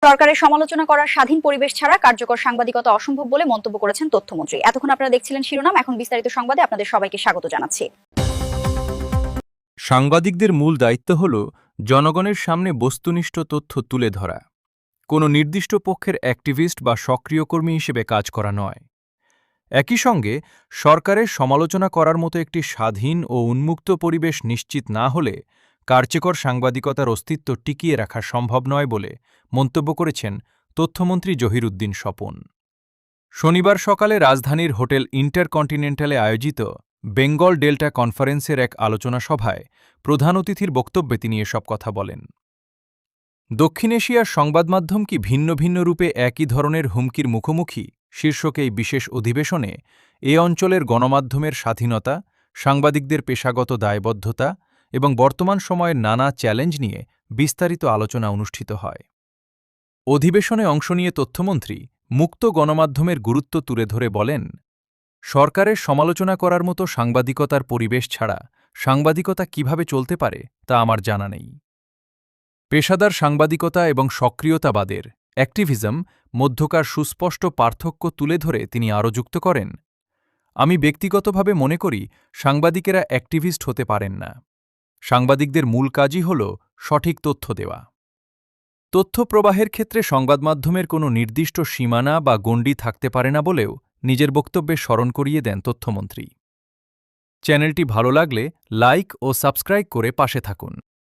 সরকারের সমালোচনা করার স্বাধীন পরিবেশ ছাড়া কার্যকর সাংবাদিকতা অসম্ভব বলে মন্তব্য করেছেন তথ্যমন্ত্রী। এতক্ষণ আপনারা দেখছিলেন শিরোনাম, এখন বিস্তারিত সংবাদে আপনাদের সবাইকে স্বাগত জানাচ্ছি। সাংবাদিকদের মূল দায়িত্ব হল জনগণের সামনে বস্তুনিষ্ঠ তথ্য তুলে ধরা, কোনো নির্দিষ্ট পক্ষের অ্যাক্টিভিস্ট বা সক্রিয় কর্মী হিসেবে কাজ করা নয়। একই সঙ্গে সরকারের সমালোচনা করার মতো একটি স্বাধীন ও উন্মুক্ত পরিবেশ নিশ্চিত না হলে কার্যকর সাংবাদিকতার অস্তিত্ব টিকিয়ে রাখা সম্ভব নয় বলে মন্তব্য করেছেন তথ্যমন্ত্রী জহিরুদ্দিন স্বপন। শনিবার সকালে রাজধানীর হোটেল ইন্টারকন্টিনেন্টালে আয়োজিত বেঙ্গল ডেল্টা কনফারেন্সের এক আলোচনা সভায় প্রধান অতিথির বক্তব্যে তিনি এসব কথা বলেন। দক্ষিণ এশিয়ার সংবাদমাধ্যম কি ভিন্ন ভিন্ন রূপে একই ধরনের হুমকির মুখোমুখি শীর্ষক এই বিশেষ অধিবেশনে এ অঞ্চলের গণমাধ্যমের স্বাধীনতা, সাংবাদিকদের পেশাগত দায়বদ্ধতা এবং বর্তমান সময়ের নানা চ্যালেঞ্জ নিয়ে বিস্তারিত আলোচনা অনুষ্ঠিত হয়। অধিবেশনে অংশ নিয়ে তথ্যমন্ত্রী মুক্ত গণমাধ্যমের গুরুত্ব তুলে ধরে বলেন, সরকারের সমালোচনা করার মতো সাংবাদিকতার পরিবেশ ছাড়া সাংবাদিকতা কিভাবে চলতে পারে তা আমার জানা নেই। পেশাদার সাংবাদিকতা এবং সক্রিয়তাবাদের অ্যাক্টিভিজম মধ্যকার সুস্পষ্ট পার্থক্য তুলে ধরে তিনি আরও যুক্ত করেন, আমি ব্যক্তিগতভাবে মনে করি সাংবাদিকেরা অ্যাক্টিভিস্ট হতে পারেন না। সাংবাদিকদের মূল কাজই হল সঠিক তথ্য দেওয়া। তথ্য প্রবাহের ক্ষেত্রে সংবাদমাধ্যমের কোনো নির্দিষ্ট সীমানা বা গণ্ডি থাকতে পারে না বলেও নিজের বক্তব্যে স্মরণ করিয়ে দেন তথ্যমন্ত্রী। চ্যানেলটি ভালো লাগলে লাইক ও সাবস্ক্রাইব করে পাশে থাকুন।